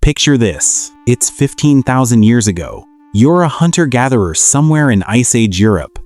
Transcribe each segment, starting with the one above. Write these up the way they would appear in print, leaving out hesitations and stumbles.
Picture this. It's 15,000 years ago. You're a hunter-gatherer somewhere in Ice Age Europe.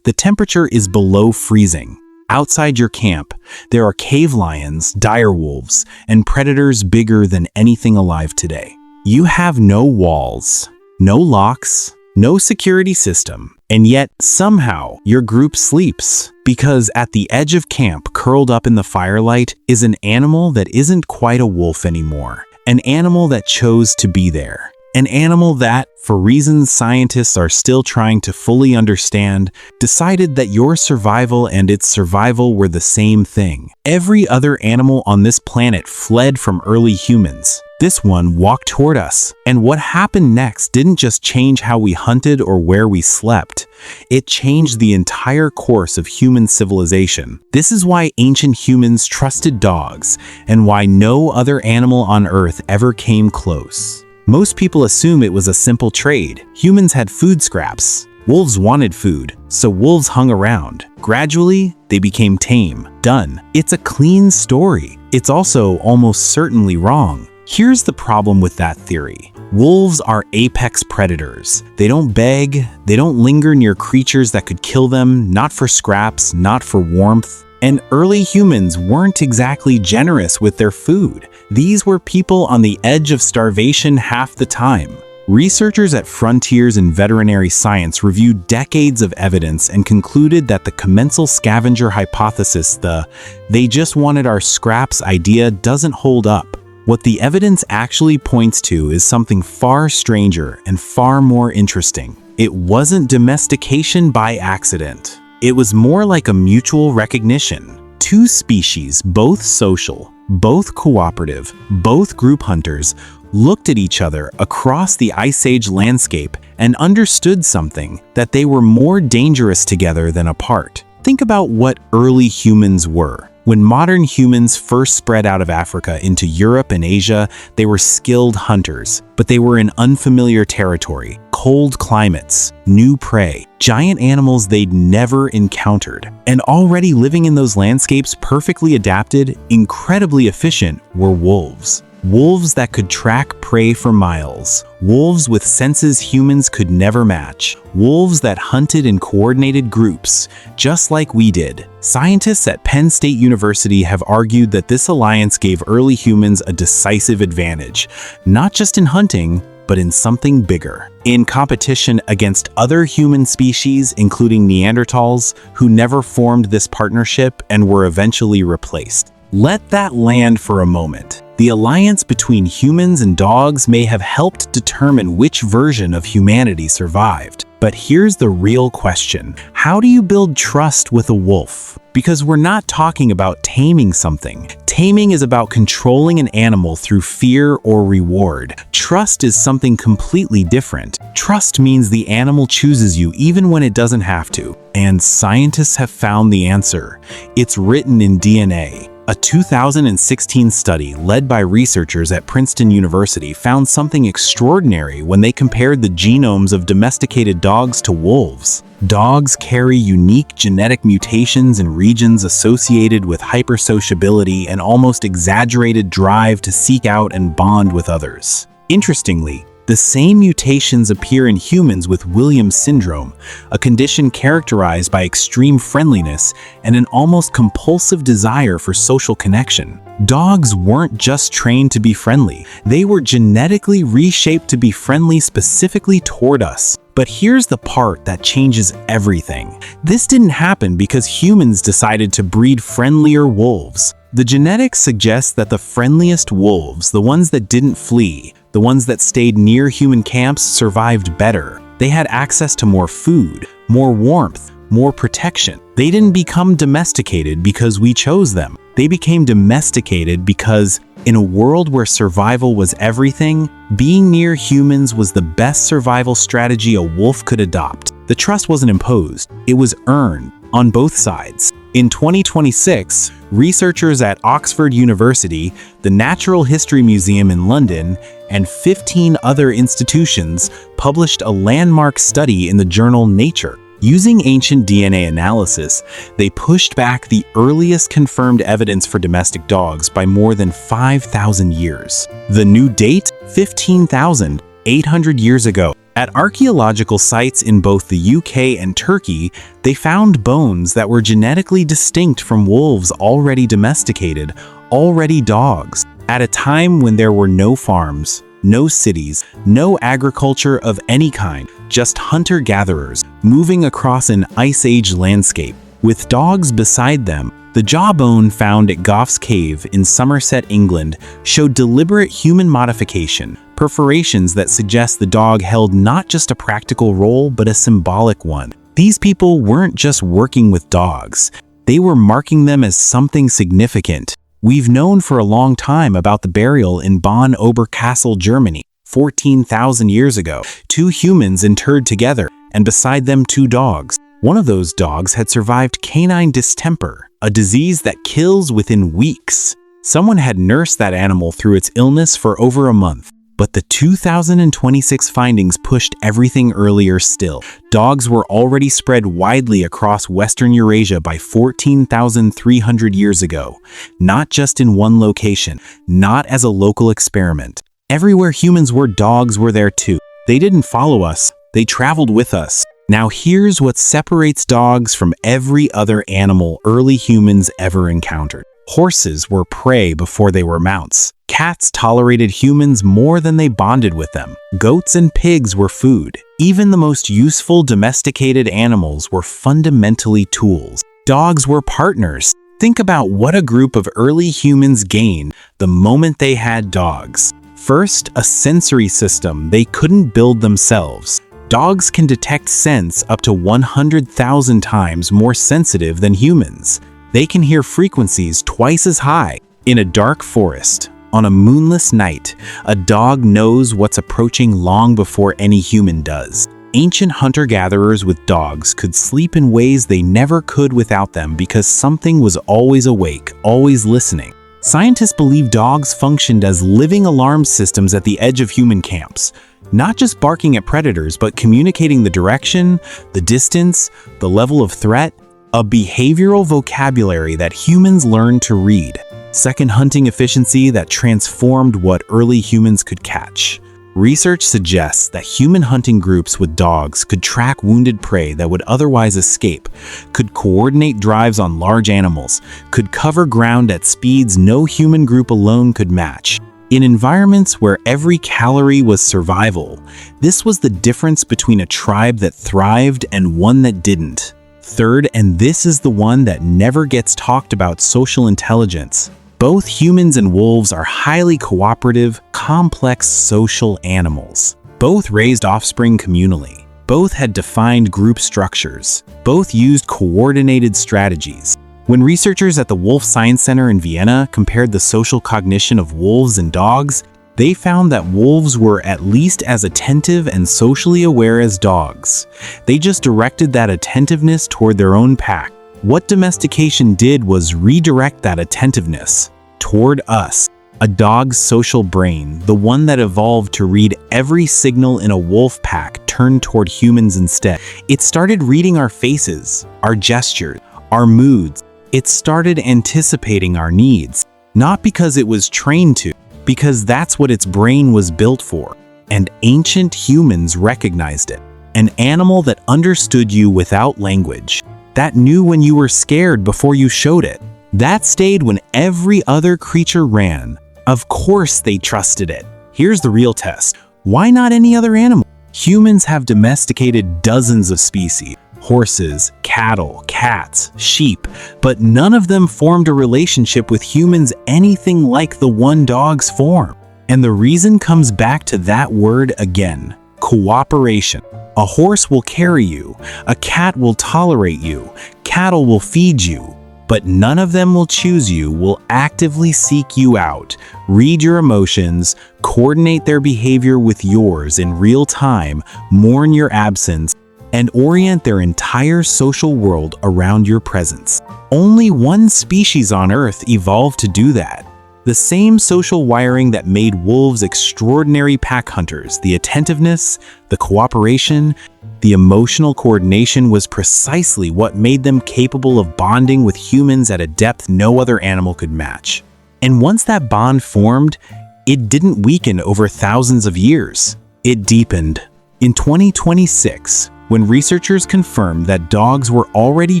The temperature is below freezing. Outside your camp, there are cave lions, dire wolves, and predators bigger than anything alive today. You have no walls, no locks, no security system, and yet somehow your group sleeps. Because at the edge of camp, curled up in the firelight, is an animal that isn't quite a wolf anymore. An animal that chose to be there. An animal that, for reasons scientists are still trying to fully understand, decided that your survival and its survival were the same thing. Every other animal on this planet fled from early humans. This one walked toward us, and what happened next didn't just change how we hunted or where we slept. It changed the entire course of human civilization. This is why ancient humans trusted dogs, and why no other animal on Earth ever came close. Most people assume it was a simple trade. Humans had food scraps. Wolves wanted food, so wolves hung around. Gradually, they became tame. Done. It's a clean story. It's also almost certainly wrong. Here's the problem with that theory. Wolves are apex predators. They don't beg, they don't linger near creatures that could kill them, not for scraps, not for warmth. And early humans weren't exactly generous with their food. These were people on the edge of starvation half the time. Researchers at Frontiers in Veterinary Science reviewed decades of evidence and concluded that the commensal scavenger hypothesis, the "they just wanted our scraps" idea, doesn't hold up. What the evidence actually points to is something far stranger and far more interesting. It wasn't domestication by accident. It was more like a mutual recognition. Two species, both social, both cooperative, both group hunters, looked at each other across the Ice Age landscape and understood something, that they were more dangerous together than apart. Think about what early humans were. When modern humans first spread out of Africa into Europe and Asia, they were skilled hunters, but they were in unfamiliar territory, cold climates, new prey, giant animals they'd never encountered. And already living in those landscapes, perfectly adapted, incredibly efficient, were wolves. Wolves that could track prey for miles. Wolves with senses humans could never match. Wolves that hunted in coordinated groups, just like we did. Scientists at Penn State University have argued that this alliance gave early humans a decisive advantage, not just in hunting, but in something bigger. In competition against other human species, including Neanderthals, who never formed this partnership and were eventually replaced. Let that land for a moment. The alliance between humans and dogs may have helped determine which version of humanity survived. But here's the real question. How do you build trust with a wolf? Because we're not talking about taming something. Taming is about controlling an animal through fear or reward. Trust is something completely different. Trust means the animal chooses you even when it doesn't have to. And scientists have found the answer. It's written in DNA. A 2016 study led by researchers at Princeton University found something extraordinary when they compared the genomes of domesticated dogs to wolves. Dogs carry unique genetic mutations in regions associated with hypersociability and almost exaggerated drive to seek out and bond with others. Interestingly, the same mutations appear in humans with Williams syndrome, a condition characterized by extreme friendliness and an almost compulsive desire for social connection. Dogs weren't just trained to be friendly, they were genetically reshaped to be friendly specifically toward us. But here's the part that changes everything. This didn't happen because humans decided to breed friendlier wolves. The genetics suggests that the friendliest wolves, the ones that didn't flee, the ones that stayed near human camps, survived better. They had access to more food, more warmth, more protection. They didn't become domesticated because we chose them. They became domesticated because, in a world where survival was everything, being near humans was the best survival strategy a wolf could adopt. The trust wasn't imposed, it was earned on both sides. In 2026, researchers at Oxford University, the Natural History Museum in London, and 15 other institutions published a landmark study in the journal Nature. Using ancient DNA analysis, they pushed back the earliest confirmed evidence for domestic dogs by more than 5,000 years. The new date? 15,800 years ago. At archaeological sites in both the UK and Turkey, they found bones that were genetically distinct from wolves already domesticated, already dogs. At a time when there were no farms, no cities, no agriculture of any kind, just hunter-gatherers moving across an Ice Age landscape. With dogs beside them, the jawbone found at Gough's Cave in Somerset, England, showed deliberate human modification, perforations that suggest the dog held not just a practical role but a symbolic one. These people weren't just working with dogs, they were marking them as something significant. We've known for a long time about the burial in Bonn Oberkassel, Germany, 14,000 years ago. 2 humans interred together, and beside them 2 dogs. One of those dogs had survived canine distemper, a disease that kills within weeks. Someone had nursed that animal through its illness for over a month. But the 2026 findings pushed everything earlier still. Dogs were already spread widely across Western Eurasia by 14,300 years ago. Not just in one location, not as a local experiment. Everywhere humans were, dogs were there too. They didn't follow us, they traveled with us. Now here's what separates dogs from every other animal early humans ever encountered. Horses were prey before they were mounts. Cats tolerated humans more than they bonded with them. Goats and pigs were food. Even the most useful domesticated animals were fundamentally tools. Dogs were partners. Think about what a group of early humans gained the moment they had dogs. First, a sensory system they couldn't build themselves. Dogs can detect scents up to 100,000 times more sensitive than humans. They can hear frequencies twice as high. In a dark forest, on a moonless night, a dog knows what's approaching long before any human does. Ancient hunter-gatherers with dogs could sleep in ways they never could without them because something was always awake, always listening. Scientists believe dogs functioned as living alarm systems at the edge of human camps, not just barking at predators, but communicating the direction, the distance, the level of threat, a behavioral vocabulary that humans learned to read. Second, hunting efficiency that transformed what early humans could catch. Research suggests that human hunting groups with dogs could track wounded prey that would otherwise escape, could coordinate drives on large animals, could cover ground at speeds no human group alone could match. In environments where every calorie was survival, this was the difference between a tribe that thrived and one that didn't. Third, and this is the one that never gets talked about, social intelligence. Both humans and wolves are highly cooperative, complex social animals. Both raised offspring communally. Both had defined group structures. Both used coordinated strategies. When researchers at the Wolf Science Center in Vienna compared the social cognition of wolves and dogs, they found that wolves were at least as attentive and socially aware as dogs. They just directed that attentiveness toward their own pack. What domestication did was redirect that attentiveness toward us. A dog's social brain, the one that evolved to read every signal in a wolf pack, turned toward humans instead. It started reading our faces, our gestures, our moods. It started anticipating our needs, not because it was trained to, because that's what its brain was built for. And ancient humans recognized it. An animal that understood you without language, that knew when you were scared before you showed it, that stayed when every other creature ran. Of course they trusted it. Here's the real test. Why not any other animal? Humans have domesticated dozens of species. Horses, cattle, cats, sheep, but none of them formed a relationship with humans anything like the one dogs form. And the reason comes back to that word again: cooperation. A horse will carry you, a cat will tolerate you, cattle will feed you, but none of them will choose you, will actively seek you out, read your emotions, coordinate their behavior with yours in real time, mourn your absence, and orient their entire social world around your presence. Only one species on Earth evolved to do that. The same social wiring that made wolves extraordinary pack hunters, the attentiveness, the cooperation, The emotional coordination was precisely what made them capable of bonding with humans at a depth no other animal could match. And once that bond formed, it didn't weaken over thousands of years. It deepened. In 2026, when researchers confirmed that dogs were already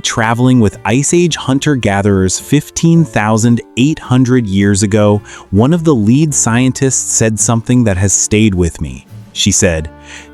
traveling with Ice Age hunter-gatherers 15,800 years ago, one of the lead scientists said something that has stayed with me. She said,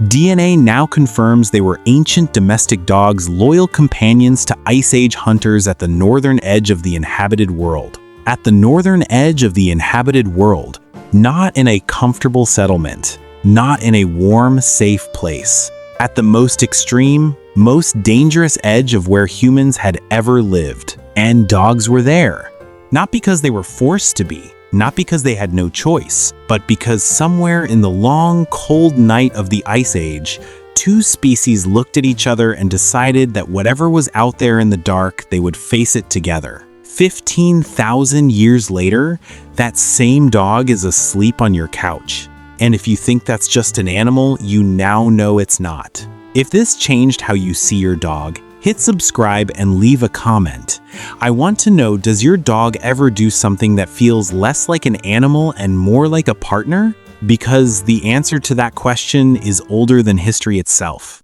"DNA now confirms they were ancient domestic dogs, loyal companions to Ice Age hunters at the northern edge of the inhabited world." At the northern edge of the inhabited world, not in a comfortable settlement, not in a warm, safe place. At the most extreme, most dangerous edge of where humans had ever lived. And dogs were there. Not because they were forced to be, not because they had no choice, but because somewhere in the long, cold night of the Ice Age, two species looked at each other and decided that whatever was out there in the dark, they would face it together. 15,000 years later, that same dog is asleep on your couch. And if you think that's just an animal, you now know it's not. If this changed how you see your dog, hit subscribe and leave a comment. I want to know, does your dog ever do something that feels less like an animal and more like a partner? Because the answer to that question is older than history itself.